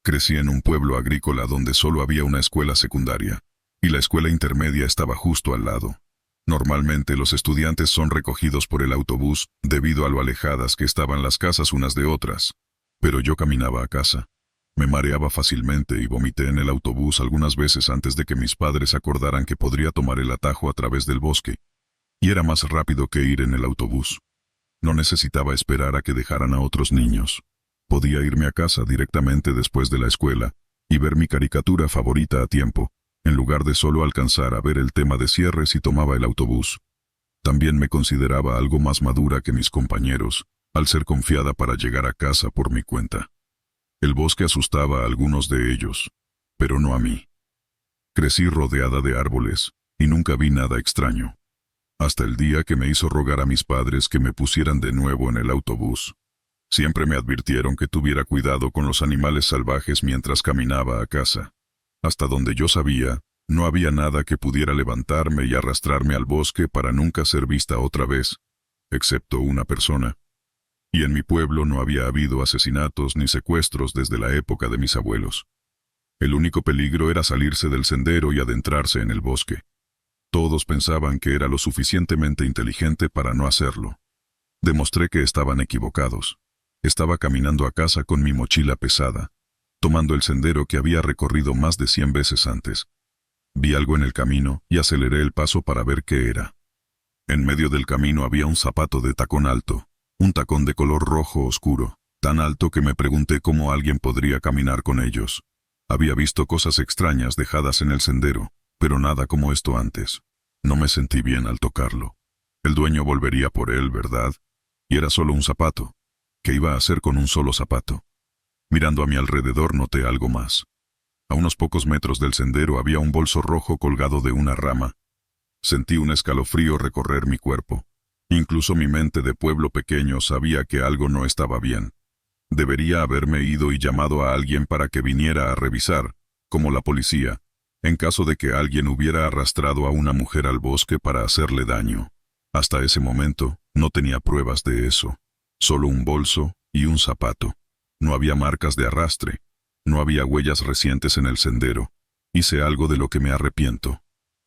Crecí en un pueblo agrícola donde solo había una escuela secundaria, y la escuela intermedia estaba justo al lado. Normalmente los estudiantes son recogidos por el autobús debido a lo alejadas que estaban las casas unas de otras. Pero yo caminaba a casa. Me mareaba fácilmente y vomité en el autobús algunas veces antes de que mis padres acordaran que podría tomar el atajo a través del bosque. Y era más rápido que ir en el autobús. No necesitaba esperar a que dejaran a otros niños. Podía irme a casa directamente después de la escuela y ver mi caricatura favorita a tiempo, en lugar de solo alcanzar a ver el tema de cierre si tomaba el autobús. También me consideraba algo más madura que mis compañeros, al ser confiada para llegar a casa por mi cuenta. El bosque asustaba a algunos de ellos, pero no a mí. Crecí rodeada de árboles, y nunca vi nada extraño. Hasta el día que me hizo rogar a mis padres que me pusieran de nuevo en el autobús. Siempre me advirtieron que tuviera cuidado con los animales salvajes mientras caminaba a casa. Hasta donde yo sabía, no había nada que pudiera levantarme y arrastrarme al bosque para nunca ser vista otra vez, excepto una persona. Y en mi pueblo no había habido asesinatos ni secuestros desde la época de mis abuelos. El único peligro era salirse del sendero y adentrarse en el bosque. Todos pensaban que era lo suficientemente inteligente para no hacerlo. Demostré que estaban equivocados. Estaba caminando a casa con mi mochila pesada, tomando el sendero que había recorrido más de 100 veces antes. Vi algo en el camino y aceleré el paso para ver qué era. En medio del camino había un zapato de tacón alto, un tacón de color rojo oscuro, tan alto que me pregunté cómo alguien podría caminar con ellos. Había visto cosas extrañas dejadas en el sendero, pero nada como esto antes. No me sentí bien al tocarlo. El dueño volvería por él, ¿verdad? Y era solo un zapato. ¿Qué iba a hacer con un solo zapato? Mirando a mi alrededor noté algo más. A unos pocos metros del sendero había un bolso rojo colgado de una rama. Sentí un escalofrío recorrer mi cuerpo. Incluso mi mente de pueblo pequeño sabía que algo no estaba bien. Debería haberme ido y llamado a alguien para que viniera a revisar, como la policía, en caso de que alguien hubiera arrastrado a una mujer al bosque para hacerle daño. Hasta ese momento, no tenía pruebas de eso. Solo un bolso y un zapato. No había marcas de arrastre. No había huellas recientes en el sendero. Hice algo de lo que me arrepiento.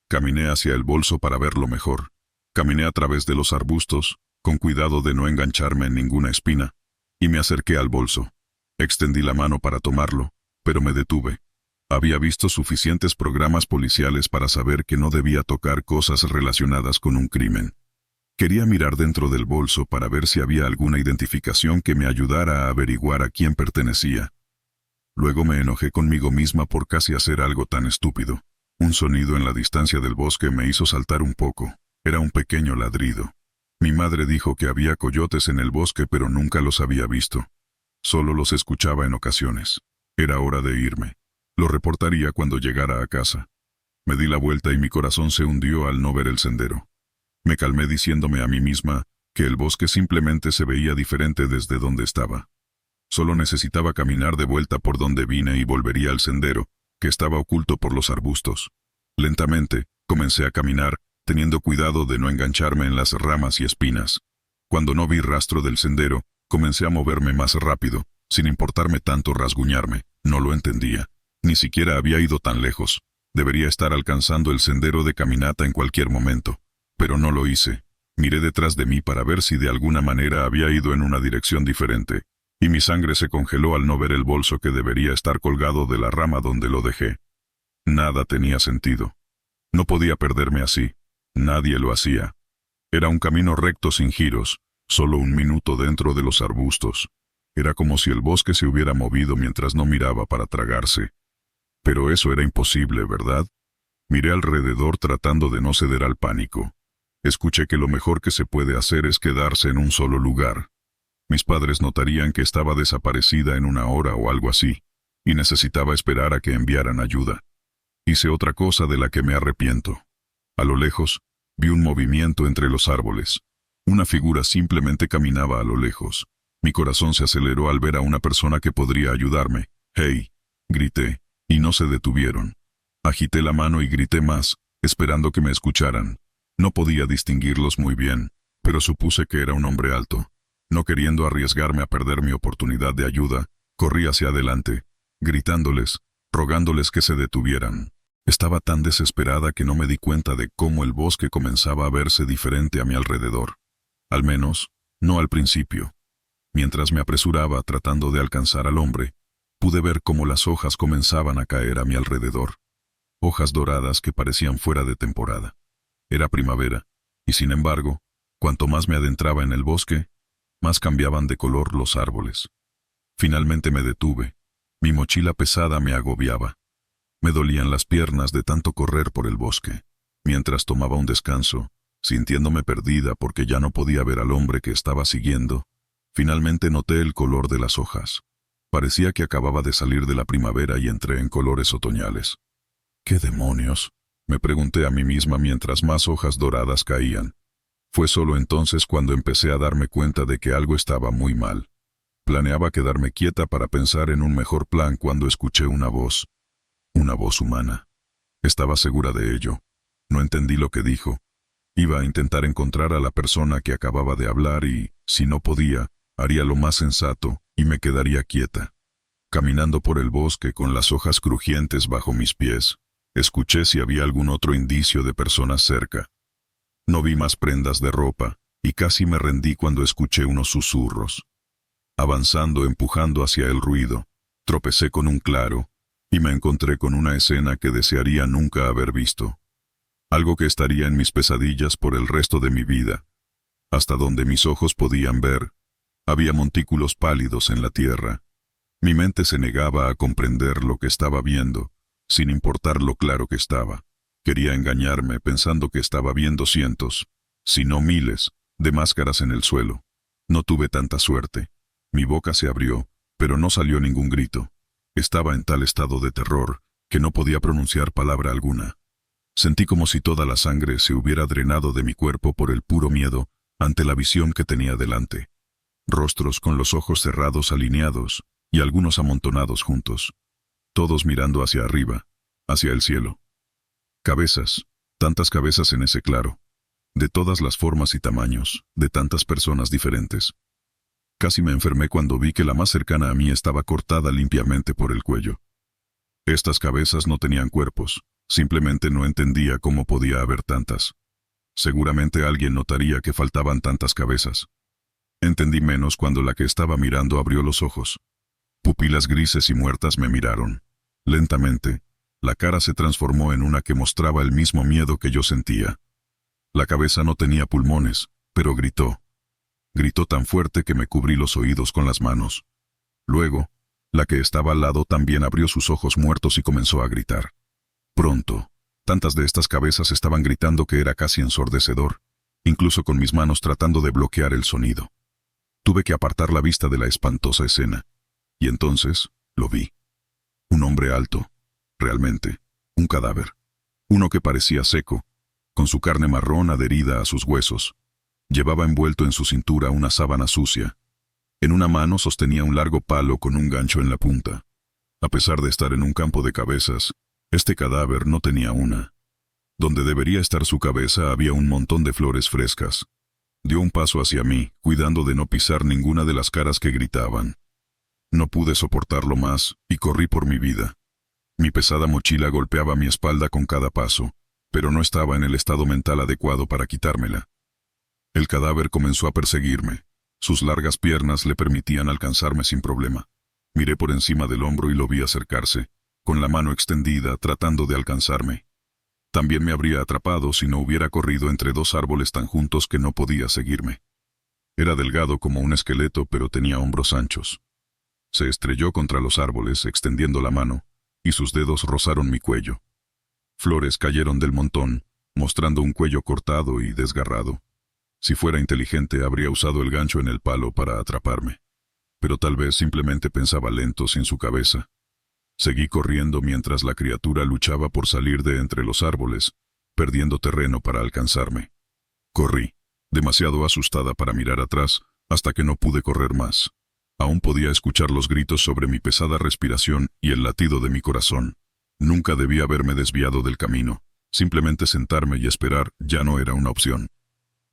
Caminé hacia el bolso para verlo mejor. Caminé a través de los arbustos, con cuidado de no engancharme en ninguna espina, y me acerqué al bolso. Extendí la mano para tomarlo, pero me detuve. Había visto suficientes programas policiales para saber que no debía tocar cosas relacionadas con un crimen. Quería mirar dentro del bolso para ver si había alguna identificación que me ayudara a averiguar a quién pertenecía. Luego me enojé conmigo misma por casi hacer algo tan estúpido. Un sonido en la distancia del bosque me hizo saltar un poco. Era un pequeño ladrido. Mi madre dijo que había coyotes en el bosque, pero nunca los había visto. Solo los escuchaba en ocasiones. Era hora de irme. Lo reportaría cuando llegara a casa. Me di la vuelta y mi corazón se hundió al no ver el sendero. Me calmé diciéndome a mí misma que el bosque simplemente se veía diferente desde donde estaba. Solo necesitaba caminar de vuelta por donde vine y volvería al sendero, que estaba oculto por los arbustos. Lentamente, comencé a caminar, teniendo cuidado de no engancharme en las ramas y espinas. Cuando no vi rastro del sendero, comencé a moverme más rápido, sin importarme tanto rasguñarme. No lo entendía. Ni siquiera había ido tan lejos. Debería estar alcanzando el sendero de caminata en cualquier momento. Pero no lo hice. Miré detrás de mí para ver si de alguna manera había ido en una dirección diferente, y mi sangre se congeló al no ver el bolso que debería estar colgado de la rama donde lo dejé. Nada tenía sentido. No podía perderme así. Nadie lo hacía. Era un camino recto sin giros, solo un minuto dentro de los arbustos. Era como si el bosque se hubiera movido mientras no miraba para tragarse. Pero eso era imposible, ¿verdad? Miré alrededor tratando de no ceder al pánico. Escuché que lo mejor que se puede hacer es quedarse en un solo lugar. Mis padres notarían que estaba desaparecida en una hora o algo así, y necesitaba esperar a que enviaran ayuda. Hice otra cosa de la que me arrepiento. A lo lejos, vi un movimiento entre los árboles. Una figura simplemente caminaba a lo lejos. Mi corazón se aceleró al ver a una persona que podría ayudarme. «¡Hey!», grité, y no se detuvieron. Agité la mano y grité más, esperando que me escucharan. No podía distinguirlos muy bien, pero supuse que era un hombre alto. No queriendo arriesgarme a perder mi oportunidad de ayuda, corrí hacia adelante. gritándoles, rogándoles que se detuvieran. Estaba tan desesperada que no me di cuenta de cómo el bosque comenzaba a verse diferente a mi alrededor. Al menos, no al principio. Mientras me apresuraba tratando de alcanzar al hombre, pude ver cómo las hojas comenzaban a caer a mi alrededor. Hojas doradas que parecían fuera de temporada. Era primavera, y sin embargo, cuanto más me adentraba en el bosque, más cambiaban de color los árboles. Finalmente me detuve. Mi mochila pesada me agobiaba. Me dolían las piernas de tanto correr por el bosque. Mientras tomaba un descanso, sintiéndome perdida porque ya no podía ver al hombre que estaba siguiendo, finalmente noté el color de las hojas. Parecía que acababa de salir de la primavera y entré en colores otoñales. ¿Qué demonios?, me pregunté a mí misma mientras más hojas doradas caían. Fue solo entonces cuando empecé a darme cuenta de que algo estaba muy mal. Planeaba quedarme quieta para pensar en un mejor plan cuando escuché una voz. Una voz humana. Estaba segura de ello. No entendí lo que dijo. Iba a intentar encontrar a la persona que acababa de hablar y, si no podía, haría lo más sensato y me quedaría quieta. Caminando por el bosque con las hojas crujientes bajo mis pies, escuché si había algún otro indicio de personas cerca. No vi más prendas de ropa, y casi me rendí cuando escuché unos susurros. Avanzando, empujando hacia el ruido, tropecé con un claro, y me encontré con una escena que desearía nunca haber visto. Algo que estaría en mis pesadillas por el resto de mi vida. Hasta donde mis ojos podían ver, había montículos pálidos en la tierra. Mi mente se negaba a comprender lo que estaba viendo, sin importar lo claro que estaba. Quería engañarme pensando que estaba viendo cientos, si no miles, de máscaras en el suelo. No tuve tanta suerte. Mi boca se abrió, pero no salió ningún grito. Estaba en tal estado de terror que no podía pronunciar palabra alguna. Sentí como si toda la sangre se hubiera drenado de mi cuerpo por el puro miedo ante la visión que tenía delante. Rostros con los ojos cerrados alineados y algunos amontonados juntos. Todos mirando hacia arriba, hacia el cielo. Cabezas, tantas cabezas en ese claro. De todas las formas y tamaños, de tantas personas diferentes. Casi me enfermé cuando vi que la más cercana a mí estaba cortada limpiamente por el cuello. Estas cabezas no tenían cuerpos, simplemente no entendía cómo podía haber tantas. Seguramente alguien notaría que faltaban tantas cabezas. Entendí menos cuando la que estaba mirando abrió los ojos. Pupilas grises y muertas me miraron. Lentamente, la cara se transformó en una que mostraba el mismo miedo que yo sentía. La cabeza no tenía pulmones, pero gritó. Gritó tan fuerte que me cubrí los oídos con las manos. Luego, la que estaba al lado también abrió sus ojos muertos y comenzó a gritar. Pronto, tantas de estas cabezas estaban gritando que era casi ensordecedor, incluso con mis manos tratando de bloquear el sonido. Tuve que apartar la vista de la espantosa escena. Y entonces, lo vi. Un hombre alto. Realmente, un cadáver. Uno que parecía seco, con su carne marrón adherida a sus huesos. Llevaba envuelto en su cintura una sábana sucia. En una mano sostenía un largo palo con un gancho en la punta. A pesar de estar en un campo de cabezas, este cadáver no tenía una. Donde debería estar su cabeza había un montón de flores frescas. Dio un paso hacia mí, cuidando de no pisar ninguna de las caras que gritaban. No pude soportarlo más, y corrí por mi vida. Mi pesada mochila golpeaba mi espalda con cada paso, pero no estaba en el estado mental adecuado para quitármela. El cadáver comenzó a perseguirme. Sus largas piernas le permitían alcanzarme sin problema. Miré por encima del hombro y lo vi acercarse, con la mano extendida, tratando de alcanzarme. También me habría atrapado si no hubiera corrido entre dos árboles tan juntos que no podía seguirme. Era delgado como un esqueleto, pero tenía hombros anchos. Se estrelló contra los árboles, extendiendo la mano, y sus dedos rozaron mi cuello. Flores cayeron del montón, mostrando un cuello cortado y desgarrado. Si fuera inteligente, habría usado el gancho en el palo para atraparme. Pero tal vez simplemente pensaba lento sin su cabeza. Seguí corriendo mientras la criatura luchaba por salir de entre los árboles, perdiendo terreno para alcanzarme. Corrí, demasiado asustada para mirar atrás, hasta que no pude correr más. Aún podía escuchar los gritos sobre mi pesada respiración y el latido de mi corazón. Nunca debí haberme desviado del camino. Simplemente sentarme y esperar ya no era una opción.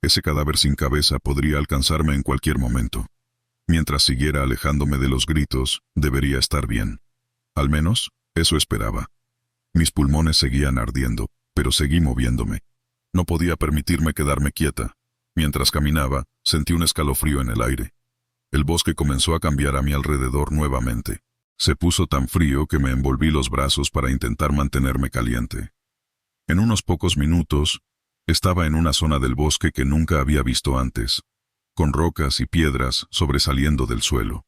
Ese cadáver sin cabeza podría alcanzarme en cualquier momento. Mientras siguiera alejándome de los gritos, debería estar bien. Al menos, eso esperaba. Mis pulmones seguían ardiendo, pero seguí moviéndome. No podía permitirme quedarme quieta. Mientras caminaba, sentí un escalofrío en el aire. El bosque comenzó a cambiar a mi alrededor nuevamente. Se puso tan frío que me envolví los brazos para intentar mantenerme caliente. En unos pocos minutos, estaba en una zona del bosque que nunca había visto antes, con rocas y piedras sobresaliendo del suelo.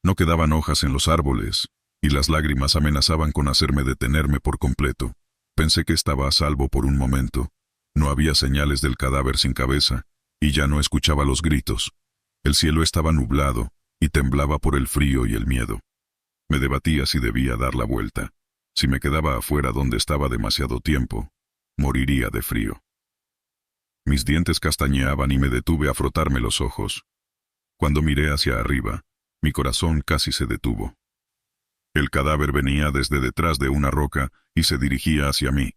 No quedaban hojas en los árboles, y las lágrimas amenazaban con hacerme detenerme por completo. Pensé que estaba a salvo por un momento. No había señales del cadáver sin cabeza, y ya no escuchaba los gritos. El cielo estaba nublado, y temblaba por el frío y el miedo. Me debatía si debía dar la vuelta. Si me quedaba afuera donde estaba demasiado tiempo, moriría de frío. Mis dientes castañeaban y me detuve a frotarme los ojos. Cuando miré hacia arriba, mi corazón casi se detuvo. El cadáver venía desde detrás de una roca y se dirigía hacia mí.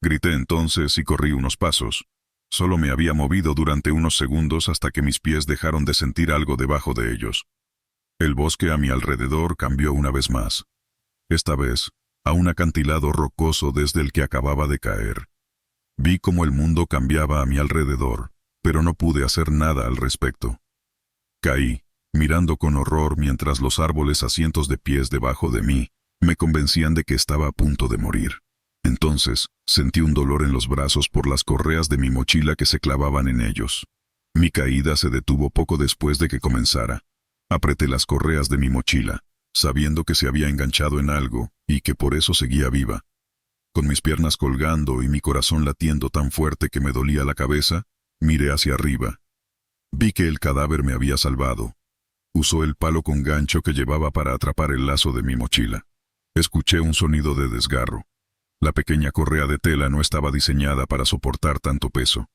Grité entonces y corrí unos pasos. Solo me había movido durante unos segundos hasta que mis pies dejaron de sentir algo debajo de ellos. El bosque a mi alrededor cambió una vez más. Esta vez, a un acantilado rocoso desde el que acababa de caer. Vi cómo el mundo cambiaba a mi alrededor, pero no pude hacer nada al respecto. Caí, mirando con horror mientras los árboles a cientos de pies debajo de mí me convencían de que estaba a punto de morir. Entonces, sentí un dolor en los brazos por las correas de mi mochila que se clavaban en ellos. Mi caída se detuvo poco después de que comenzara. Apreté las correas de mi mochila, sabiendo que se había enganchado en algo y que por eso seguía viva. Con mis piernas colgando y mi corazón latiendo tan fuerte que me dolía la cabeza, miré hacia arriba. Vi que el cadáver me había salvado. Usó el palo con gancho que llevaba para atrapar el lazo de mi mochila. Escuché un sonido de desgarro. La pequeña correa de tela no estaba diseñada para soportar tanto peso.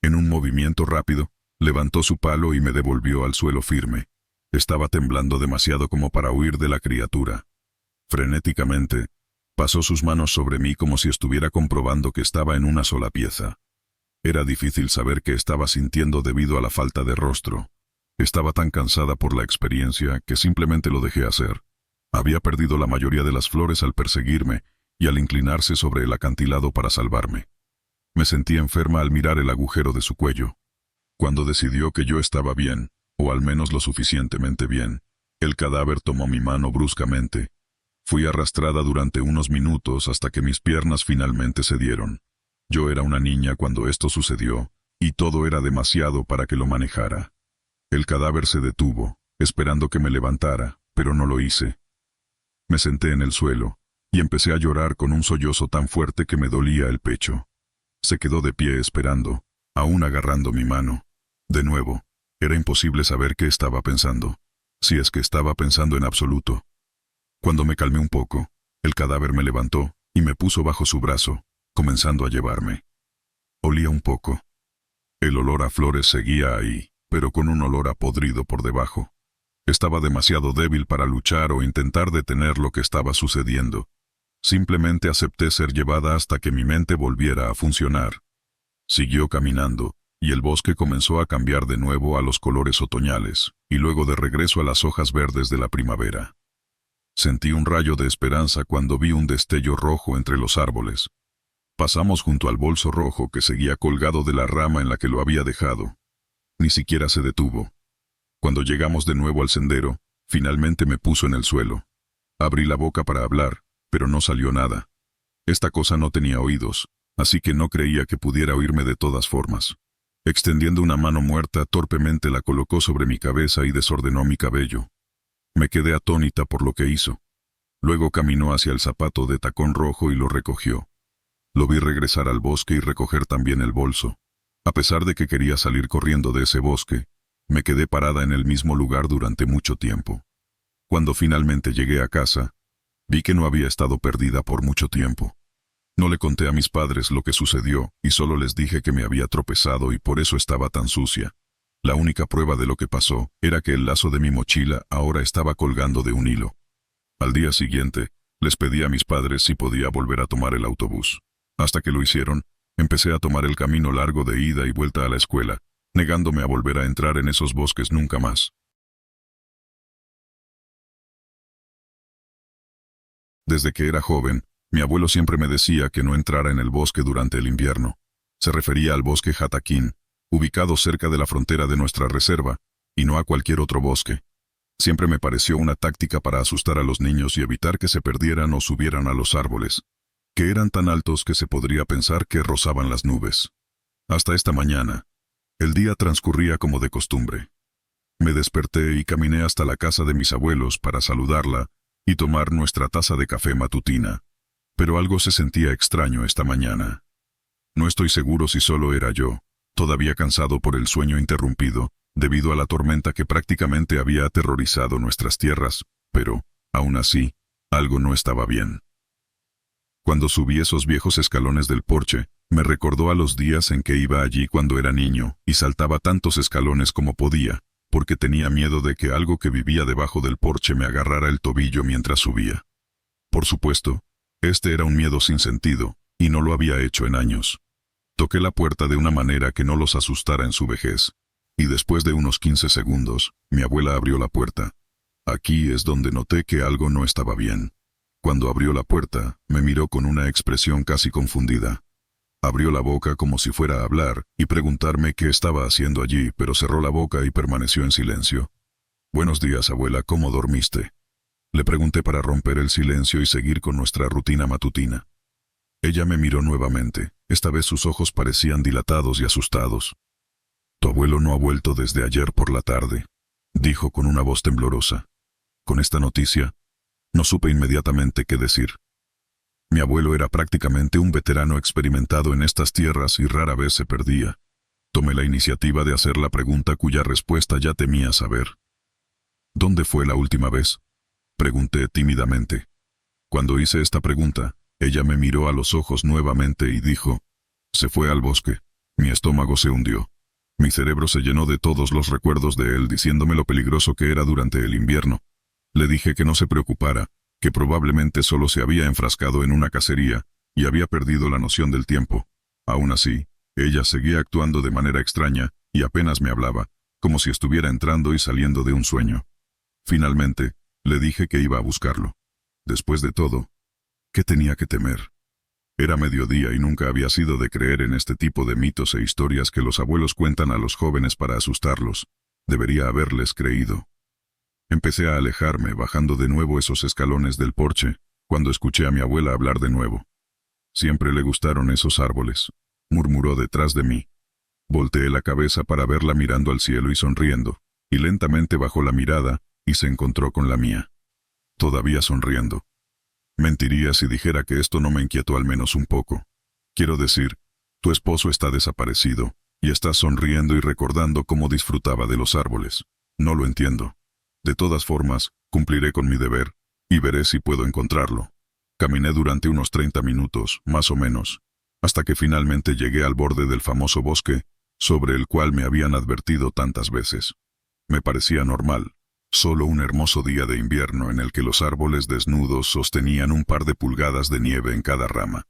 En un movimiento rápido, levantó su palo y me devolvió al suelo firme. Estaba temblando demasiado como para huir de la criatura. Frenéticamente, pasó sus manos sobre mí como si estuviera comprobando que estaba en una sola pieza. Era difícil saber qué estaba sintiendo debido a la falta de rostro. Estaba tan cansada por la experiencia que simplemente lo dejé hacer. Había perdido la mayoría de las flores al perseguirme y al inclinarse sobre el acantilado para salvarme. Me sentí enferma al mirar el agujero de su cuello. Cuando decidió que yo estaba bien, o al menos lo suficientemente bien, el cadáver tomó mi mano bruscamente. Fui arrastrada durante unos minutos hasta que mis piernas finalmente cedieron. Yo era una niña cuando esto sucedió, y todo era demasiado para que lo manejara. El cadáver se detuvo, esperando que me levantara, pero no lo hice. Me senté en el suelo, y empecé a llorar con un sollozo tan fuerte que me dolía el pecho. Se quedó de pie esperando, aún agarrando mi mano. De nuevo, era imposible saber qué estaba pensando, si es que estaba pensando en absoluto. Cuando me calmé un poco, el cadáver me levantó y me puso bajo su brazo, comenzando a llevarme. Olía un poco. El olor a flores seguía ahí, pero con un olor a podrido por debajo. Estaba demasiado débil para luchar o intentar detener lo que estaba sucediendo. Simplemente acepté ser llevada hasta que mi mente volviera a funcionar. Siguió caminando, y el bosque comenzó a cambiar de nuevo a los colores otoñales, y luego de regreso a las hojas verdes de la primavera. Sentí un rayo de esperanza cuando vi un destello rojo entre los árboles. Pasamos junto al bolso rojo que seguía colgado de la rama en la que lo había dejado. Ni siquiera se detuvo. Cuando llegamos de nuevo al sendero, finalmente me puso en el suelo. Abrí la boca para hablar, pero no salió nada. Esta cosa no tenía oídos, así que no creía que pudiera oírme de todas formas. Extendiendo una mano muerta, torpemente la colocó sobre mi cabeza y desordenó mi cabello. Me quedé atónita por lo que hizo. Luego caminó hacia el zapato de tacón rojo y lo recogió. Lo vi regresar al bosque y recoger también el bolso. A pesar de que quería salir corriendo de ese bosque, me quedé parada en el mismo lugar durante mucho tiempo. Cuando finalmente llegué a casa, vi que no había estado perdida por mucho tiempo. No le conté a mis padres lo que sucedió y solo les dije que me había tropezado y por eso estaba tan sucia. La única prueba de lo que pasó era que el lazo de mi mochila ahora estaba colgando de un hilo. Al día siguiente, les pedí a mis padres si podía volver a tomar el autobús. Hasta que lo hicieron, empecé a tomar el camino largo de ida y vuelta a la escuela, negándome a volver a entrar en esos bosques nunca más. Desde que era joven, mi abuelo siempre me decía que no entrara en el bosque durante el invierno. Se refería al bosque Jataquín, ubicado cerca de la frontera de nuestra reserva, y no a cualquier otro bosque. Siempre me pareció una táctica para asustar a los niños y evitar que se perdieran o subieran a los árboles, que eran tan altos que se podría pensar que rozaban las nubes. Hasta esta mañana, el día transcurría como de costumbre. Me desperté y caminé hasta la casa de mis abuelos para saludarla y tomar nuestra taza de café matutina. Pero algo se sentía extraño esta mañana. No estoy seguro si solo era yo, todavía cansado por el sueño interrumpido, debido a la tormenta que prácticamente había aterrorizado nuestras tierras, pero, aún así, algo no estaba bien. Cuando subí esos viejos escalones del porche, me recordó a los días en que iba allí cuando era niño y saltaba tantos escalones como podía, porque tenía miedo de que algo que vivía debajo del porche me agarrara el tobillo mientras subía. Por supuesto, este era un miedo sin sentido, y no lo había hecho en años. Toqué la puerta de una manera que no los asustara en su vejez, y después de unos 15 segundos, mi abuela abrió la puerta. Aquí es donde noté que algo no estaba bien. Cuando abrió la puerta, me miró con una expresión casi confundida. Abrió la boca como si fuera a hablar y preguntarme qué estaba haciendo allí, pero cerró la boca y permaneció en silencio. «Buenos días, abuela, ¿cómo dormiste?», le pregunté para romper el silencio y seguir con nuestra rutina matutina. Ella me miró nuevamente. Esta vez sus ojos parecían dilatados y asustados. «Tu abuelo no ha vuelto desde ayer por la tarde», dijo con una voz temblorosa. Con esta noticia, no supe inmediatamente qué decir. Mi abuelo era prácticamente un veterano experimentado en estas tierras y rara vez se perdía. Tomé la iniciativa de hacer la pregunta cuya respuesta ya temía saber. «¿Dónde fue la última vez?», pregunté tímidamente. Cuando hice esta pregunta, ella me miró a los ojos nuevamente y dijo: «Se fue al bosque». Mi estómago se hundió. Mi cerebro se llenó de todos los recuerdos de él diciéndome lo peligroso que era durante el invierno. Le dije que no se preocupara, que probablemente solo se había enfrascado en una cacería y había perdido la noción del tiempo. Aún así, ella seguía actuando de manera extraña y apenas me hablaba, como si estuviera entrando y saliendo de un sueño. Finalmente, le dije que iba a buscarlo. Después de todo, ¿qué tenía que temer? Era mediodía y nunca había sido de creer en este tipo de mitos e historias que los abuelos cuentan a los jóvenes para asustarlos. Debería haberles creído. Empecé a alejarme, bajando de nuevo esos escalones del porche, cuando escuché a mi abuela hablar de nuevo. «Siempre le gustaron esos árboles», murmuró detrás de mí. Volteé la cabeza para verla mirando al cielo y sonriendo, y lentamente bajó la mirada y se encontró con la mía. Todavía sonriendo. Mentiría si dijera que esto no me inquietó al menos un poco. Quiero decir, tu esposo está desaparecido, y estás sonriendo y recordando cómo disfrutaba de los árboles. No lo entiendo. De todas formas, cumpliré con mi deber, y veré si puedo encontrarlo. Caminé durante unos 30 minutos, más o menos, hasta que finalmente llegué al borde del famoso bosque, sobre el cual me habían advertido tantas veces. Me parecía normal, solo un hermoso día de invierno en el que los árboles desnudos sostenían un par de pulgadas de nieve en cada rama.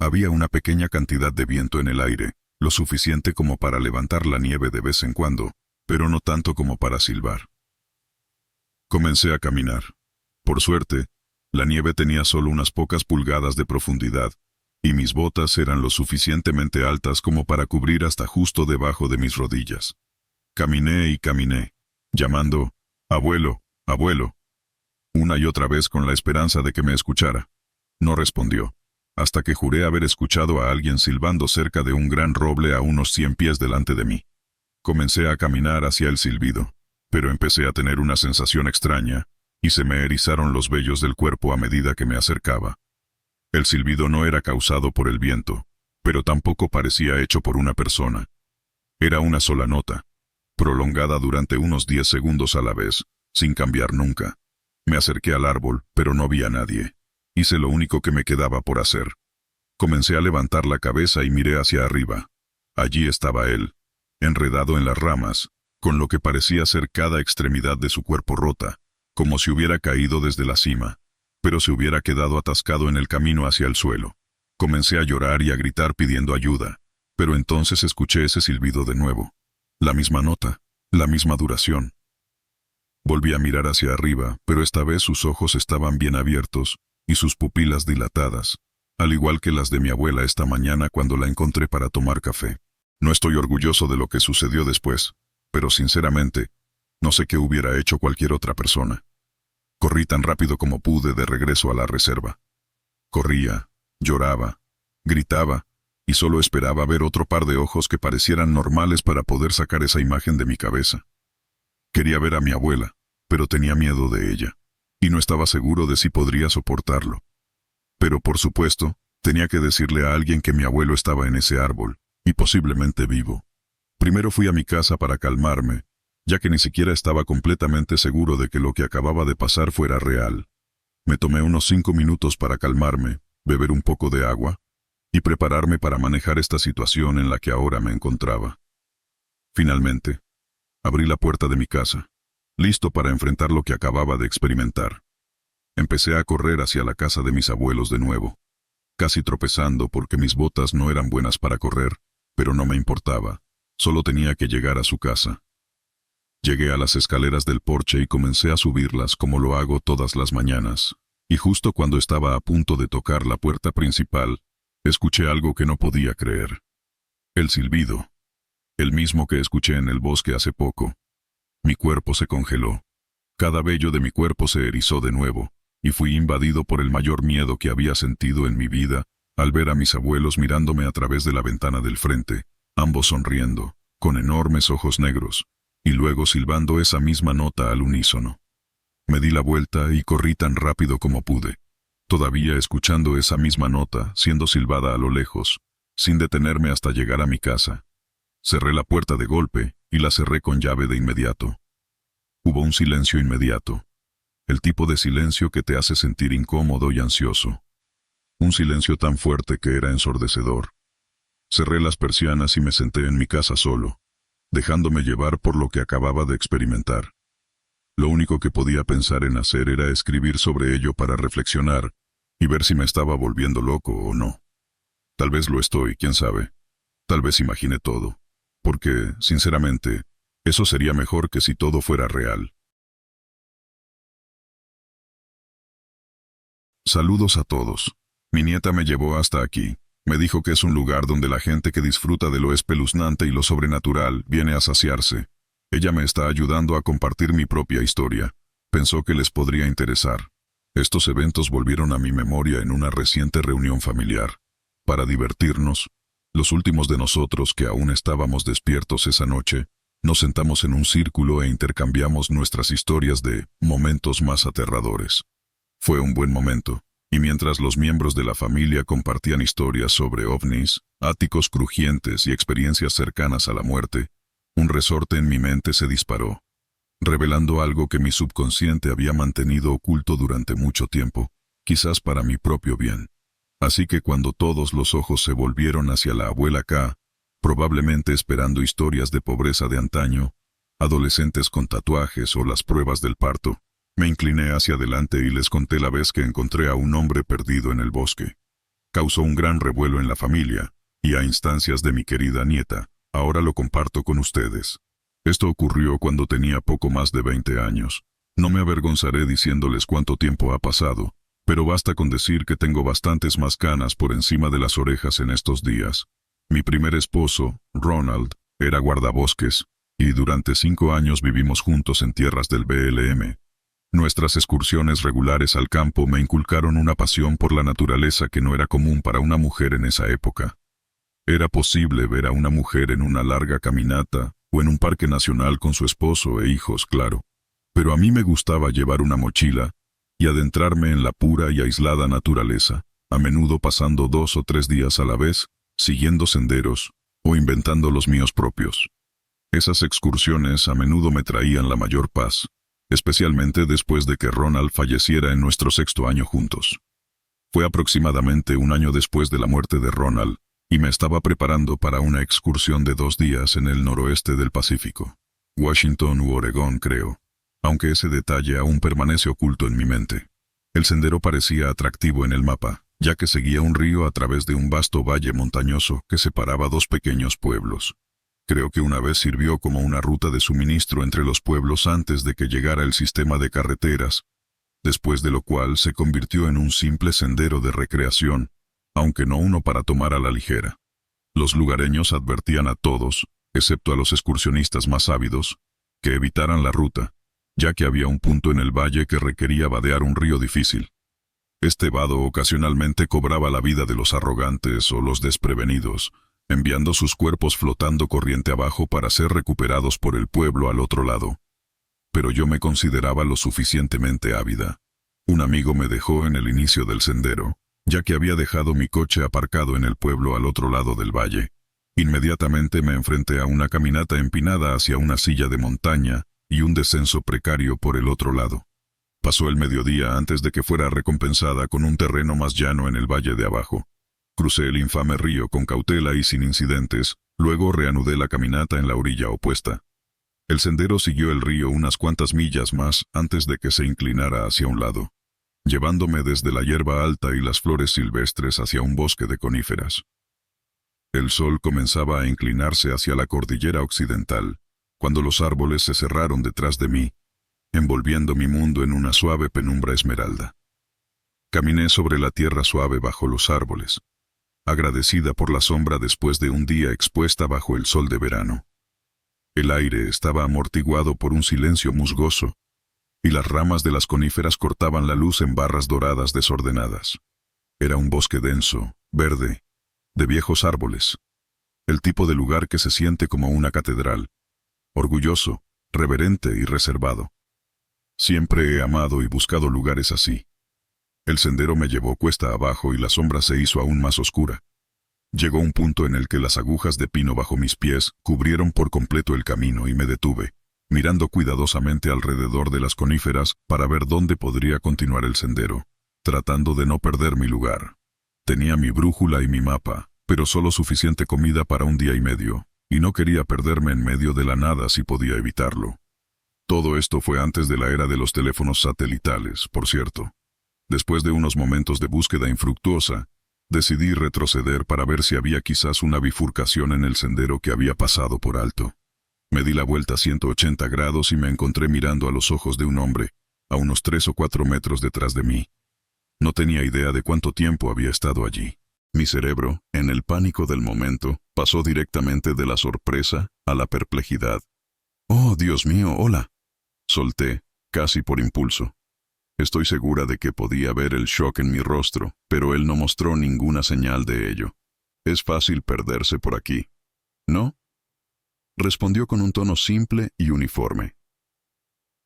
Había una pequeña cantidad de viento en el aire, lo suficiente como para levantar la nieve de vez en cuando, pero no tanto como para silbar. Comencé a caminar. Por suerte, la nieve tenía solo unas pocas pulgadas de profundidad, y mis botas eran lo suficientemente altas como para cubrir hasta justo debajo de mis rodillas. Caminé y caminé, llamando: «Abuelo, abuelo», una y otra vez con la esperanza de que me escuchara. No respondió, hasta que juré haber escuchado a alguien silbando cerca de un gran roble a unos 100 pies delante de mí. Comencé a caminar hacia el silbido, pero empecé a tener una sensación extraña, y se me erizaron los vellos del cuerpo a medida que me acercaba. El silbido no era causado por el viento, pero tampoco parecía hecho por una persona. Era una sola nota, prolongada durante unos 10 segundos a la vez, sin cambiar nunca. Me acerqué al árbol, pero no vi a nadie. Hice lo único que me quedaba por hacer. Comencé a levantar la cabeza y miré hacia arriba. Allí estaba él, enredado en las ramas, con lo que parecía ser cada extremidad de su cuerpo rota, como si hubiera caído desde la cima, pero se hubiera quedado atascado en el camino hacia el suelo. Comencé a llorar y a gritar pidiendo ayuda, pero entonces escuché ese silbido de nuevo. La misma nota, la misma duración. Volví a mirar hacia arriba, pero esta vez sus ojos estaban bien abiertos y sus pupilas dilatadas, al igual que las de mi abuela esta mañana cuando la encontré para tomar café. No estoy orgulloso de lo que sucedió después, pero sinceramente, no sé qué hubiera hecho cualquier otra persona. Corrí tan rápido como pude de regreso a la reserva. Corría, lloraba, gritaba, y solo esperaba ver otro par de ojos que parecieran normales para poder sacar esa imagen de mi cabeza. Quería ver a mi abuela, pero tenía miedo de ella, y no estaba seguro de si podría soportarlo. Pero por supuesto, tenía que decirle a alguien que mi abuelo estaba en ese árbol, y posiblemente vivo. Primero fui a mi casa para calmarme, ya que ni siquiera estaba completamente seguro de que lo que acababa de pasar fuera real. Me tomé unos 5 minutos para calmarme, beber un poco de agua, y prepararme para manejar esta situación en la que ahora me encontraba. Finalmente, abrí la puerta de mi casa, listo para enfrentar lo que acababa de experimentar. Empecé a correr hacia la casa de mis abuelos de nuevo, casi tropezando porque mis botas no eran buenas para correr, pero no me importaba, solo tenía que llegar a su casa. Llegué a las escaleras del porche y comencé a subirlas como lo hago todas las mañanas, y justo cuando estaba a punto de tocar la puerta principal, escuché algo que no podía creer. El silbido, el mismo que escuché en el bosque hace poco. Mi cuerpo se congeló. Cada vello de mi cuerpo se erizó de nuevo, y fui invadido por el mayor miedo que había sentido en mi vida al ver a mis abuelos mirándome a través de la ventana del frente, ambos sonriendo, con enormes ojos negros, y luego silbando esa misma nota al unísono. Me di la vuelta y corrí tan rápido como pude, todavía escuchando esa misma nota siendo silbada a lo lejos, sin detenerme hasta llegar a mi casa. Cerré la puerta de golpe y la cerré con llave de inmediato. Hubo un silencio inmediato, el tipo de silencio que te hace sentir incómodo y ansioso. Un silencio tan fuerte que era ensordecedor. Cerré las persianas y me senté en mi casa solo, dejándome llevar por lo que acababa de experimentar. Lo único que podía pensar en hacer era escribir sobre ello para reflexionar y ver si me estaba volviendo loco o no. Tal vez lo estoy, quién sabe. Tal vez imaginé todo, porque, sinceramente, eso sería mejor que si todo fuera real. Saludos a todos. Mi nieta me llevó hasta aquí. Me dijo que es un lugar donde la gente que disfruta de lo espeluznante y lo sobrenatural viene a saciarse. Ella me está ayudando a compartir mi propia historia. Pensó que les podría interesar. Estos eventos volvieron a mi memoria en una reciente reunión familiar. Para divertirnos, los últimos de nosotros que aún estábamos despiertos esa noche, nos sentamos en un círculo e intercambiamos nuestras historias de momentos más aterradores. Fue un buen momento, y mientras los miembros de la familia compartían historias sobre ovnis, áticos crujientes y experiencias cercanas a la muerte, un resorte en mi mente se disparó, revelando algo que mi subconsciente había mantenido oculto durante mucho tiempo, quizás para mi propio bien. Así que cuando todos los ojos se volvieron hacia la abuela K, probablemente esperando historias de pobreza de antaño, adolescentes con tatuajes o las pruebas del parto, me incliné hacia adelante y les conté la vez que encontré a un hombre perdido en el bosque. Causó un gran revuelo en la familia, y a instancias de mi querida nieta, ahora lo comparto con ustedes. Esto ocurrió cuando tenía poco más de 20 años. No me avergonzaré diciéndoles cuánto tiempo ha pasado, pero basta con decir que tengo bastantes más canas por encima de las orejas en estos días. Mi primer esposo, Ronald, era guardabosques, y durante 5 años vivimos juntos en tierras del BLM. Nuestras excursiones regulares al campo me inculcaron una pasión por la naturaleza que no era común para una mujer en esa época. Era posible ver a una mujer en una larga caminata o en un parque nacional con su esposo e hijos, claro. Pero a mí me gustaba llevar una mochila y adentrarme en la pura y aislada naturaleza, a menudo pasando 2 o 3 días a la vez, siguiendo senderos o inventando los míos propios. Esas excursiones a menudo me traían la mayor paz, especialmente después de que Ronald falleciera en nuestro 6º año juntos. Fue aproximadamente un año después de la muerte de Ronald, y me estaba preparando para una excursión de 2 días en el noroeste del Pacífico. Washington u Oregón, creo, aunque ese detalle aún permanece oculto en mi mente. El sendero parecía atractivo en el mapa, ya que seguía un río a través de un vasto valle montañoso que separaba 2 pequeños pueblos. Creo que una vez sirvió como una ruta de suministro entre los pueblos antes de que llegara el sistema de carreteras, después de lo cual se convirtió en un simple sendero de recreación, aunque no uno para tomar a la ligera. Los lugareños advertían a todos, excepto a los excursionistas más ávidos, que evitaran la ruta, ya que había un punto en el valle que requería vadear un río difícil. Este vado ocasionalmente cobraba la vida de los arrogantes o los desprevenidos, enviando sus cuerpos flotando corriente abajo para ser recuperados por el pueblo al otro lado. Pero yo me consideraba lo suficientemente ávida. Un amigo me dejó en el inicio del sendero, ya que había dejado mi coche aparcado en el pueblo al otro lado del valle. Inmediatamente me enfrenté a una caminata empinada hacia una silla de montaña y un descenso precario por el otro lado. Pasó el mediodía antes de que fuera recompensada con un terreno más llano en el valle de abajo. Crucé el infame río con cautela y sin incidentes, luego reanudé la caminata en la orilla opuesta. El sendero siguió el río unas cuantas millas más antes de que se inclinara hacia un lado, llevándome desde la hierba alta y las flores silvestres hacia un bosque de coníferas. El sol comenzaba a inclinarse hacia la cordillera occidental, cuando los árboles se cerraron detrás de mí, envolviendo mi mundo en una suave penumbra esmeralda. Caminé sobre la tierra suave bajo los árboles, agradecida por la sombra después de un día expuesta bajo el sol de verano. El aire estaba amortiguado por un silencio musgoso, y las ramas de las coníferas cortaban la luz en barras doradas desordenadas. Era un bosque denso, verde, de viejos árboles, el tipo de lugar que se siente como una catedral, orgulloso, reverente y reservado. Siempre he amado y buscado lugares así. El sendero me llevó cuesta abajo y la sombra se hizo aún más oscura. Llegó un punto en el que las agujas de pino bajo mis pies cubrieron por completo el camino y me detuve, mirando cuidadosamente alrededor de las coníferas para ver dónde podría continuar el sendero, tratando de no perder mi lugar. Tenía mi brújula y mi mapa, pero solo suficiente comida para un día y medio, y no quería perderme en medio de la nada si podía evitarlo. Todo esto fue antes de la era de los teléfonos satelitales, por cierto. Después de unos momentos de búsqueda infructuosa, decidí retroceder para ver si había quizás una bifurcación en el sendero que había pasado por alto. Me di la vuelta a 180 grados y me encontré mirando a los ojos de un hombre, a unos 3 o 4 metros detrás de mí. No tenía idea de cuánto tiempo había estado allí. Mi cerebro, en el pánico del momento, pasó directamente de la sorpresa a la perplejidad. «Oh, Dios mío, hola», solté, casi por impulso. Estoy segura de que podía ver el shock en mi rostro, pero él no mostró ninguna señal de ello. «Es fácil perderse por aquí, ¿no?», respondió con un tono simple y uniforme.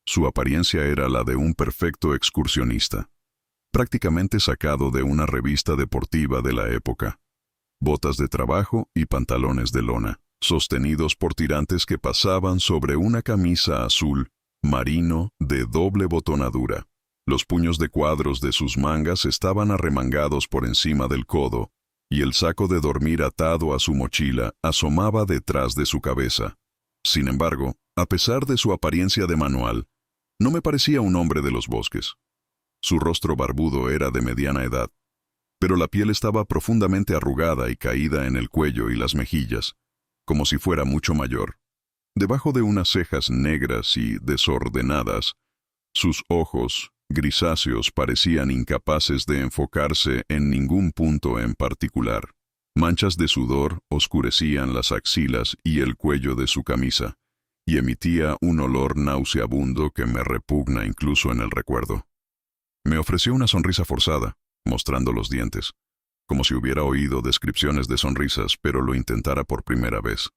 Su apariencia era la de un perfecto excursionista, prácticamente sacado de una revista deportiva de la época. Botas de trabajo y pantalones de lona, sostenidos por tirantes que pasaban sobre una camisa azul marino de doble botonadura. Los puños de cuadros de sus mangas estaban arremangados por encima del codo, y el saco de dormir atado a su mochila asomaba detrás de su cabeza. Sin embargo, a pesar de su apariencia de manual, no me parecía un hombre de los bosques. Su rostro barbudo era de mediana edad, pero la piel estaba profundamente arrugada y caída en el cuello y las mejillas, como si fuera mucho mayor. Debajo de unas cejas negras y desordenadas, sus ojos, grisáceos, parecían incapaces de enfocarse en ningún punto en particular. Manchas de sudor oscurecían las axilas y el cuello de su camisa, y emitía un olor nauseabundo que me repugna incluso en el recuerdo. Me ofreció una sonrisa forzada, mostrando los dientes, como si hubiera oído descripciones de sonrisas, pero lo intentara por primera vez.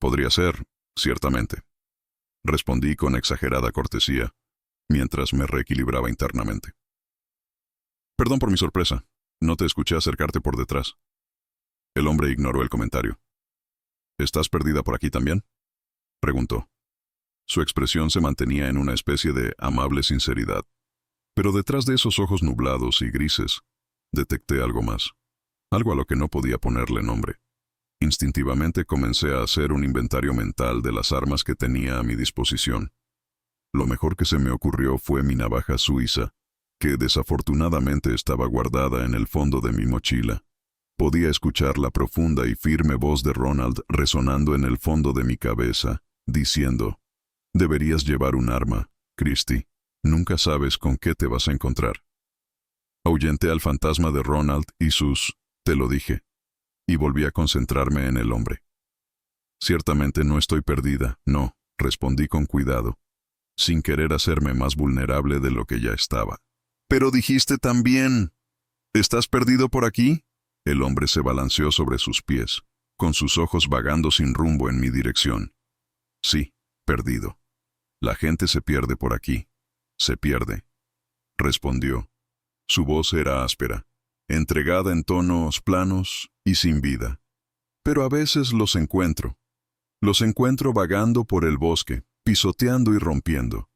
«Podría ser, ciertamente», respondí con exagerada cortesía, mientras me reequilibraba internamente. «Perdón por mi sorpresa. No te escuché acercarte por detrás». El hombre ignoró el comentario. «¿Estás perdida por aquí también?», preguntó. Su expresión se mantenía en una especie de amable sinceridad, pero detrás de esos ojos nublados y grises, detecté algo más, algo a lo que no podía ponerle nombre. Instintivamente comencé a hacer un inventario mental de las armas que tenía a mi disposición. Lo mejor que se me ocurrió fue mi navaja suiza, que desafortunadamente estaba guardada en el fondo de mi mochila. Podía escuchar la profunda y firme voz de Ronald resonando en el fondo de mi cabeza, diciendo: «Deberías llevar un arma, Christy. Nunca sabes con qué te vas a encontrar». Ahuyenté al fantasma de Ronald y sus «te lo dije», y volví a concentrarme en el hombre. «Ciertamente no estoy perdida, no», respondí con cuidado, sin querer hacerme más vulnerable de lo que ya estaba. «Pero dijiste también, ¿estás perdido por aquí?». El hombre se balanceó sobre sus pies, con sus ojos vagando sin rumbo en mi dirección. «Sí, perdido. La gente se pierde por aquí. Se pierde», respondió. Su voz era áspera, entregada en tonos planos y sin vida. «Pero a veces los encuentro. Los encuentro vagando por el bosque, pisoteando y rompiendo,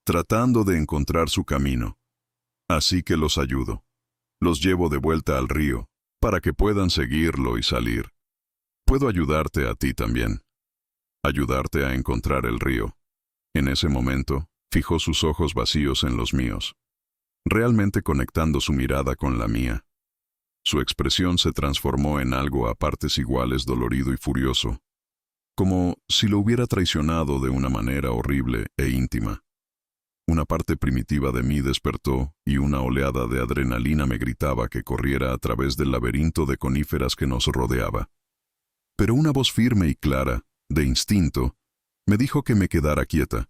tratando de encontrar su camino. Así que los ayudo. Los llevo de vuelta al río, para que puedan seguirlo y salir. Puedo ayudarte a ti también. Ayudarte a encontrar el río». En ese momento, fijó sus ojos vacíos en los míos, realmente conectando su mirada con la mía. Su expresión se transformó en algo a partes iguales dolorido y furioso, como si lo hubiera traicionado de una manera horrible e íntima. Una parte primitiva de mí despertó y una oleada de adrenalina me gritaba que corriera a través del laberinto de coníferas que nos rodeaba. Pero una voz firme y clara, de instinto, me dijo que me quedara quieta.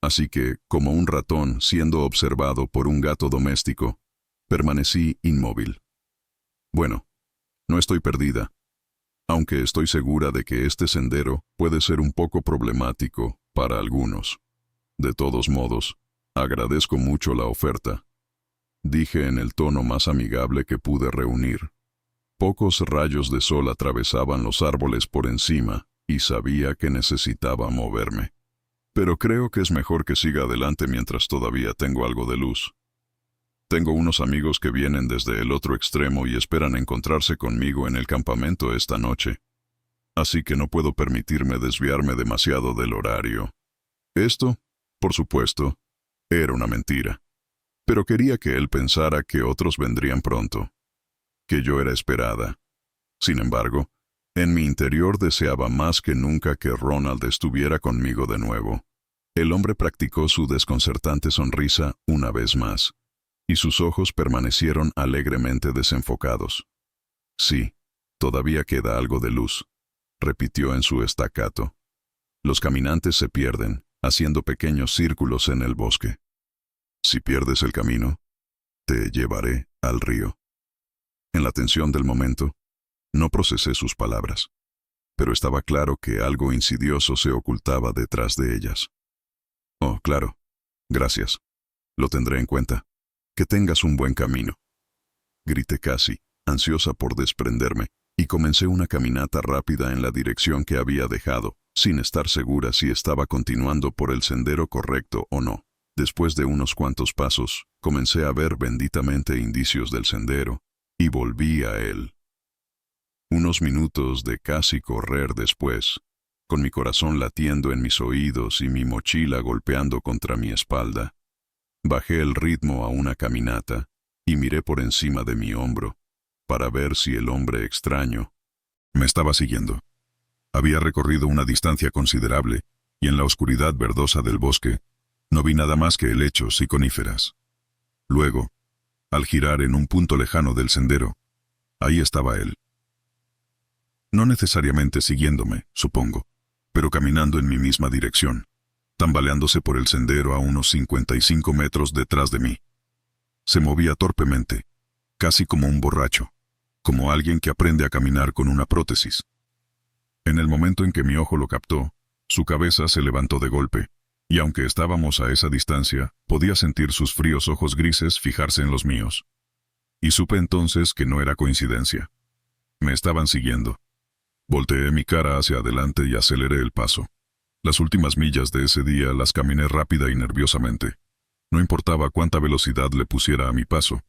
Así que, como un ratón siendo observado por un gato doméstico, permanecí inmóvil. Bueno, no estoy perdida, aunque estoy segura de que este sendero puede ser un poco problemático para algunos. De todos modos, agradezco mucho la oferta, dije en el tono más amigable que pude reunir. Pocos rayos de sol atravesaban los árboles por encima y sabía que necesitaba moverme. Pero creo que es mejor que siga adelante mientras todavía tengo algo de luz. Tengo unos amigos que vienen desde el otro extremo y esperan encontrarse conmigo en el campamento esta noche. Así que no puedo permitirme desviarme demasiado del horario. Esto, por supuesto, era una mentira. Pero quería que él pensara que otros vendrían pronto, que yo era esperada. Sin embargo, en mi interior deseaba más que nunca que Ronald estuviera conmigo de nuevo. El hombre practicó su desconcertante sonrisa una vez más, y sus ojos permanecieron alegremente desenfocados. «Sí, todavía queda algo de luz», repitió en su staccato. «Los caminantes se pierden, haciendo pequeños círculos en el bosque. Si pierdes el camino, te llevaré al río». En la tensión del momento, no procesé sus palabras, pero estaba claro que algo insidioso se ocultaba detrás de ellas. «Oh, claro. Gracias. Lo tendré en cuenta. Que tengas un buen camino», grité casi, ansiosa por desprenderme, y comencé una caminata rápida en la dirección que había dejado, sin estar segura si estaba continuando por el sendero correcto o no. Después de unos cuantos pasos, comencé a ver benditamente indicios del sendero, y volví a él. Unos minutos de casi correr después, con mi corazón latiendo en mis oídos y mi mochila golpeando contra mi espalda, bajé el ritmo a una caminata y miré por encima de mi hombro para ver si el hombre extraño me estaba siguiendo. Había recorrido una distancia considerable y en la oscuridad verdosa del bosque no vi nada más que helechos y coníferas. Luego, al girar en un punto lejano del sendero, ahí estaba él. No necesariamente siguiéndome, supongo, pero caminando en mi misma dirección, tambaleándose por el sendero a unos 55 metros detrás de mí. Se movía torpemente, casi como un borracho, como alguien que aprende a caminar con una prótesis. En el momento en que mi ojo lo captó, su cabeza se levantó de golpe, y aunque estábamos a esa distancia, podía sentir sus fríos ojos grises fijarse en los míos. Y supe entonces que no era coincidencia. Me estaban siguiendo. Volteé mi cara hacia adelante y aceleré el paso. Las últimas millas de ese día las caminé rápida y nerviosamente. No importaba cuánta velocidad le pusiera a mi paso.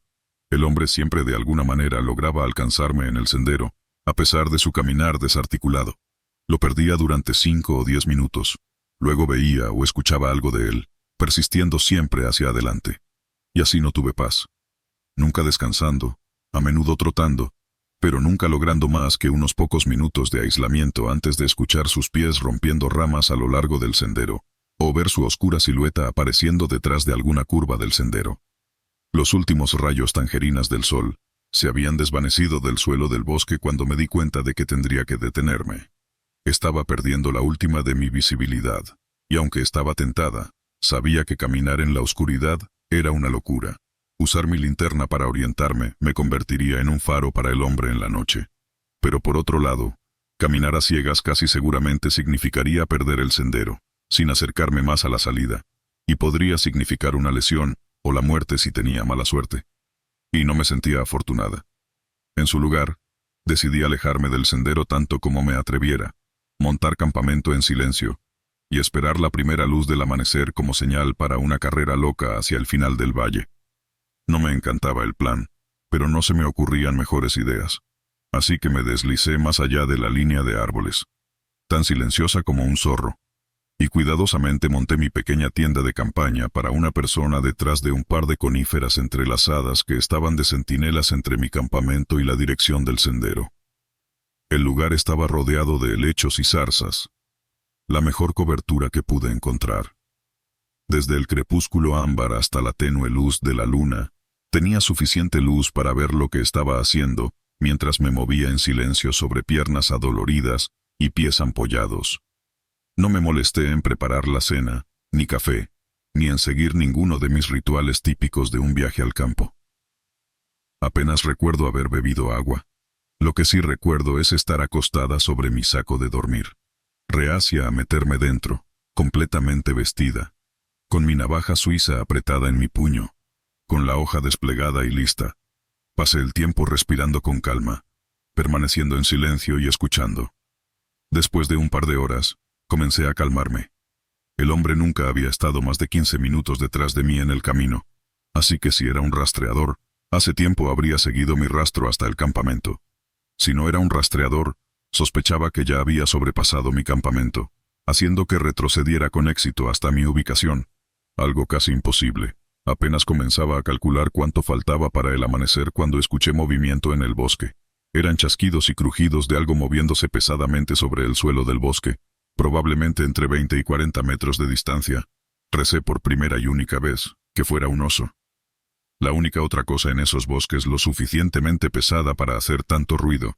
El hombre siempre de alguna manera lograba alcanzarme en el sendero, a pesar de su caminar desarticulado. Lo perdía durante 5 o 10 minutos. Luego veía o escuchaba algo de él, persistiendo siempre hacia adelante. Y así no tuve paz. Nunca descansando, a menudo trotando, pero nunca logrando más que unos pocos minutos de aislamiento antes de escuchar sus pies rompiendo ramas a lo largo del sendero, o ver su oscura silueta apareciendo detrás de alguna curva del sendero. Los últimos rayos tangerinas del sol se habían desvanecido del suelo del bosque cuando me di cuenta de que tendría que detenerme. Estaba perdiendo la última de mi visibilidad, y aunque estaba tentada, sabía que caminar en la oscuridad era una locura. Usar mi linterna para orientarme me convertiría en un faro para el hombre en la noche. Pero por otro lado, caminar a ciegas casi seguramente significaría perder el sendero, sin acercarme más a la salida, y podría significar una lesión o la muerte si tenía mala suerte. Y no me sentía afortunada. En su lugar, decidí alejarme del sendero tanto como me atreviera, montar campamento en silencio, y esperar la primera luz del amanecer como señal para una carrera loca hacia el final del valle. No me encantaba el plan, pero no se me ocurrían mejores ideas. Así que me deslicé más allá de la línea de árboles, tan silenciosa como un zorro, y cuidadosamente monté mi pequeña tienda de campaña para una persona detrás de un par de coníferas entrelazadas que estaban de centinelas entre mi campamento y la dirección del sendero. El lugar estaba rodeado de helechos y zarzas, la mejor cobertura que pude encontrar. Desde el crepúsculo ámbar hasta la tenue luz de la luna, tenía suficiente luz para ver lo que estaba haciendo mientras me movía en silencio sobre piernas adoloridas y pies ampollados. No me molesté en preparar la cena, ni café, ni en seguir ninguno de mis rituales típicos de un viaje al campo. Apenas recuerdo haber bebido agua. Lo que sí recuerdo es estar acostada sobre mi saco de dormir, reacia a meterme dentro, completamente vestida, con mi navaja suiza apretada en mi puño, con la hoja desplegada y lista. Pasé el tiempo respirando con calma, permaneciendo en silencio y escuchando. Después de un par de horas, comencé a calmarme. El hombre nunca había estado más de 15 minutos detrás de mí en el camino, así que si era un rastreador, hace tiempo habría seguido mi rastro hasta el campamento. Si no era un rastreador, sospechaba que ya había sobrepasado mi campamento, haciendo que retrocediera con éxito hasta mi ubicación, algo casi imposible. Apenas comenzaba a calcular cuánto faltaba para el amanecer cuando escuché movimiento en el bosque. Eran chasquidos y crujidos de algo moviéndose pesadamente sobre el suelo del bosque, probablemente entre 20 y 40 metros de distancia. Recé por primera y única vez que fuera un oso. La única otra cosa en esos bosques lo suficientemente pesada para hacer tanto ruido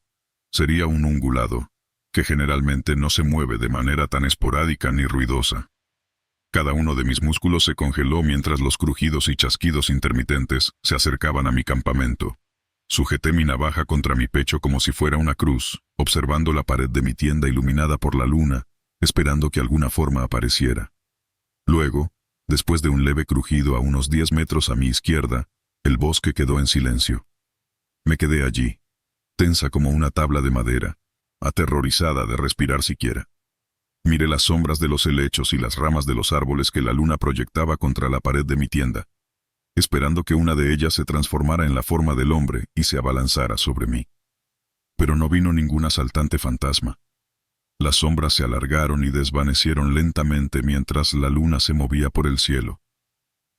sería un ungulado, que generalmente no se mueve de manera tan esporádica ni ruidosa. Cada uno de mis músculos se congeló mientras los crujidos y chasquidos intermitentes se acercaban a mi campamento. Sujeté mi navaja contra mi pecho como si fuera una cruz, observando la pared de mi tienda iluminada por la luna, esperando que alguna forma apareciera. Luego, después de un leve crujido a unos 10 metros a mi izquierda, el bosque quedó en silencio. Me quedé allí, tensa como una tabla de madera, aterrorizada de respirar siquiera. Miré las sombras de los helechos y las ramas de los árboles que la luna proyectaba contra la pared de mi tienda, esperando que una de ellas se transformara en la forma del hombre y se abalanzara sobre mí. Pero no vino ningún asaltante fantasma. Las sombras se alargaron y desvanecieron lentamente mientras la luna se movía por el cielo.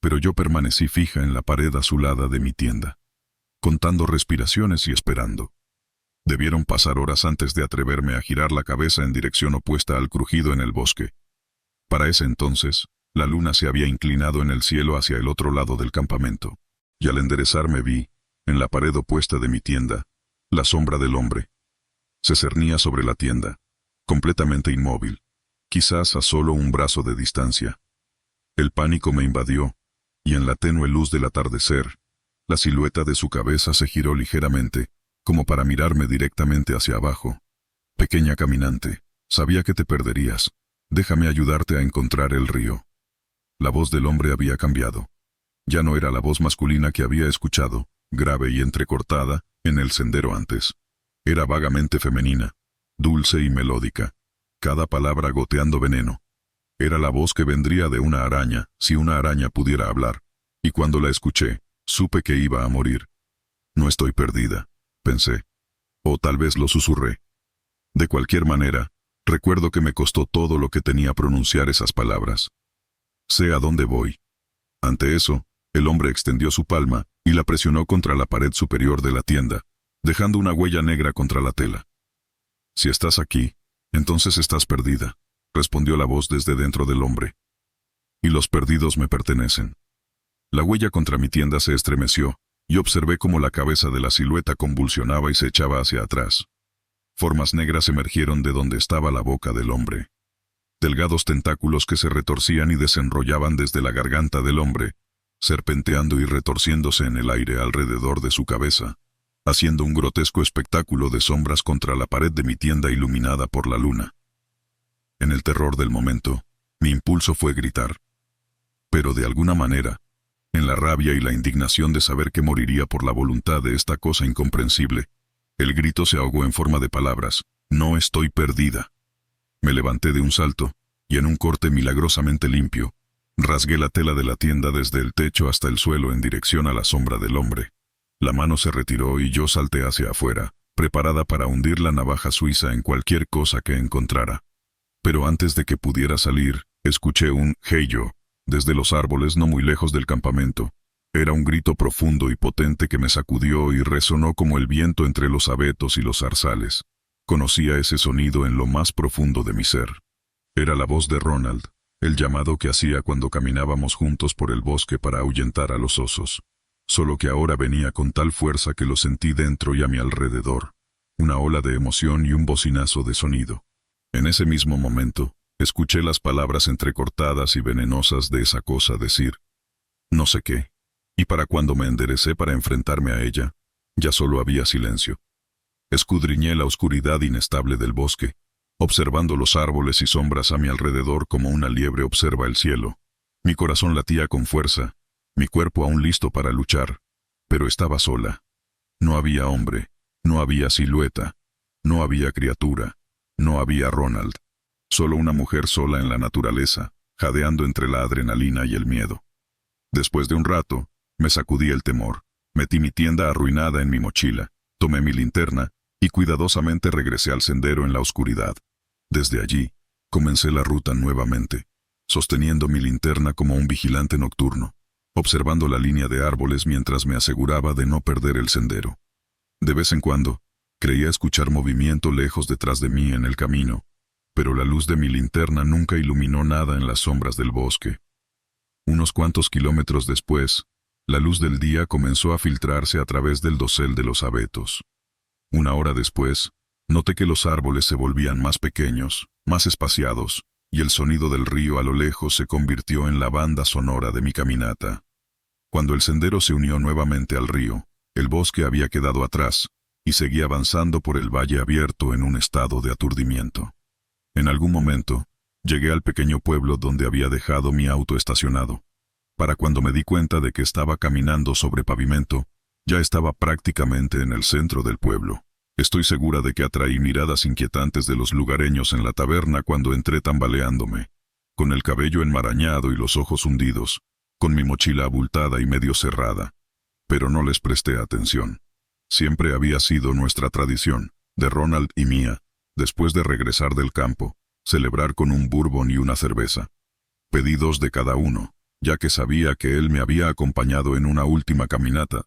Pero yo permanecí fija en la pared azulada de mi tienda, contando respiraciones y esperando. Debieron pasar horas antes de atreverme a girar la cabeza en dirección opuesta al crujido en el bosque. Para ese entonces, la luna se había inclinado en el cielo hacia el otro lado del campamento, y al enderezarme vi, en la pared opuesta de mi tienda, la sombra del hombre. Se cernía sobre la tienda, completamente inmóvil, quizás a solo un brazo de distancia. El pánico me invadió, y en la tenue luz del atardecer, la silueta de su cabeza se giró ligeramente, como para mirarme directamente hacia abajo. Pequeña caminante, sabía que te perderías. Déjame ayudarte a encontrar el río. La voz del hombre había cambiado. Ya no era la voz masculina que había escuchado, grave y entrecortada, en el sendero antes. Era vagamente femenina, dulce y melódica, cada palabra goteando veneno. Era la voz que vendría de una araña, si una araña pudiera hablar, y cuando la escuché, supe que iba a morir. No estoy perdida, pensé. O tal vez lo susurré. De cualquier manera, recuerdo que me costó todo lo que tenía pronunciar esas palabras. Sé a dónde voy. Ante eso, el hombre extendió su palma y la presionó contra la pared superior de la tienda, dejando una huella negra contra la tela. «Si estás aquí, entonces estás perdida», respondió la voz desde dentro del hombre. «Y los perdidos me pertenecen». La huella contra mi tienda se estremeció, y observé cómo la cabeza de la silueta convulsionaba y se echaba hacia atrás. Formas negras emergieron de donde estaba la boca del hombre. Delgados tentáculos que se retorcían y desenrollaban desde la garganta del hombre, serpenteando y retorciéndose en el aire alrededor de su cabeza, haciendo un grotesco espectáculo de sombras contra la pared de mi tienda iluminada por la luna. En el terror del momento, mi impulso fue gritar. Pero de alguna manera, en la rabia y la indignación de saber que moriría por la voluntad de esta cosa incomprensible, el grito se ahogó en forma de palabras: «No estoy perdida». Me levanté de un salto, y en un corte milagrosamente limpio, rasgué la tela de la tienda desde el techo hasta el suelo en dirección a la sombra del hombre. La mano se retiró y yo salté hacia afuera, preparada para hundir la navaja suiza en cualquier cosa que encontrara. Pero antes de que pudiera salir, escuché un «Hey yo» desde los árboles no muy lejos del campamento. Era un grito profundo y potente que me sacudió y resonó como el viento entre los abetos y los zarzales. Conocía ese sonido en lo más profundo de mi ser. Era la voz de Ronald, el llamado que hacía cuando caminábamos juntos por el bosque para ahuyentar a los osos. Solo que ahora venía con tal fuerza que lo sentí dentro y a mi alrededor. Una ola de emoción y un bocinazo de sonido. En ese mismo momento, escuché las palabras entrecortadas y venenosas de esa cosa decir: «No sé qué». Y para cuando me enderecé para enfrentarme a ella, ya solo había silencio. Escudriñé la oscuridad inestable del bosque, observando los árboles y sombras a mi alrededor como una liebre observa el cielo. Mi corazón latía con fuerza, mi cuerpo aún listo para luchar, pero estaba sola. No había hombre, no había silueta, no había criatura, no había Ronald. Solo una mujer sola en la naturaleza, jadeando entre la adrenalina y el miedo. Después de un rato, me sacudí el temor, metí mi tienda arruinada en mi mochila, tomé mi linterna y cuidadosamente regresé al sendero en la oscuridad. Desde allí, comencé la ruta nuevamente, sosteniendo mi linterna como un vigilante nocturno, observando la línea de árboles mientras me aseguraba de no perder el sendero. De vez en cuando, creía escuchar movimiento lejos detrás de mí en el camino, pero la luz de mi linterna nunca iluminó nada en las sombras del bosque. Unos cuantos kilómetros después, la luz del día comenzó a filtrarse a través del dosel de los abetos. Una hora después, noté que los árboles se volvían más pequeños, más espaciados, y el sonido del río a lo lejos se convirtió en la banda sonora de mi caminata. Cuando el sendero se unió nuevamente al río, el bosque había quedado atrás, y seguí avanzando por el valle abierto en un estado de aturdimiento. En algún momento, llegué al pequeño pueblo donde había dejado mi auto estacionado. Para cuando me di cuenta de que estaba caminando sobre pavimento, ya estaba prácticamente en el centro del pueblo. Estoy segura de que atraí miradas inquietantes de los lugareños en la taberna cuando entré tambaleándome, con el cabello enmarañado y los ojos hundidos, con mi mochila abultada y medio cerrada. Pero no les presté atención. Siempre había sido nuestra tradición, de Ronald y mía, después de regresar del campo, celebrar con un bourbon y una cerveza. Pedí 2 de cada uno, ya que sabía que él me había acompañado en una última caminata,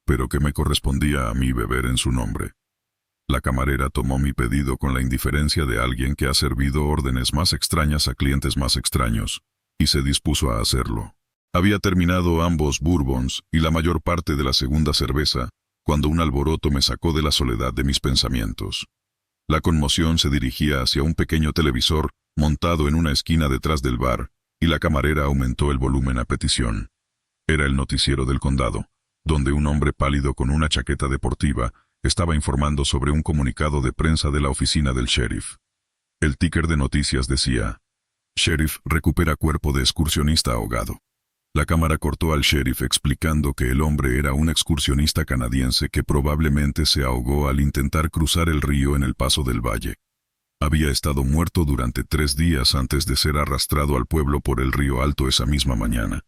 pero que me correspondía a mí beber en su nombre. La camarera tomó mi pedido con la indiferencia de alguien que ha servido órdenes más extrañas a clientes más extraños, y se dispuso a hacerlo. Había terminado ambos bourbons y la mayor parte de la segunda cerveza, cuando un alboroto me sacó de la soledad de mis pensamientos. La conmoción se dirigía hacia un pequeño televisor montado en una esquina detrás del bar, y la camarera aumentó el volumen a petición. Era el noticiero del condado, donde un hombre pálido con una chaqueta deportiva estaba informando sobre un comunicado de prensa de la oficina del sheriff. El ticker de noticias decía: «Sheriff recupera cuerpo de excursionista ahogado». La cámara cortó al sheriff explicando que el hombre era un excursionista canadiense que probablemente se ahogó al intentar cruzar el río en el paso del valle. Había estado muerto durante 3 días antes de ser arrastrado al pueblo por el río Alto esa misma mañana.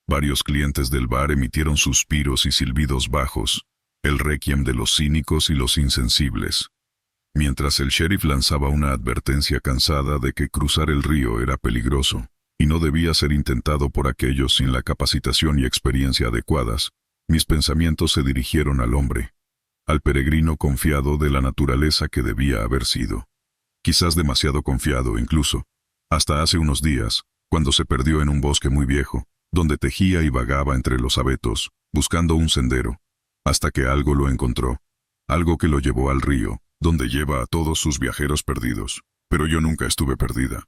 Varios clientes del bar emitieron suspiros y silbidos bajos, el requiem de los cínicos y los insensibles, mientras el sheriff lanzaba una advertencia cansada de que cruzar el río era peligroso y no debía ser intentado por aquellos sin la capacitación y experiencia adecuadas. Mis pensamientos se dirigieron al hombre. al peregrino confiado de la naturaleza que debía haber sido. Quizás demasiado confiado incluso, hasta hace unos días, cuando se perdió en un bosque muy viejo, donde tejía y vagaba entre los abetos, buscando un sendero, hasta que algo lo encontró, algo que lo llevó al río, donde lleva a todos sus viajeros perdidos. Pero yo nunca estuve perdida.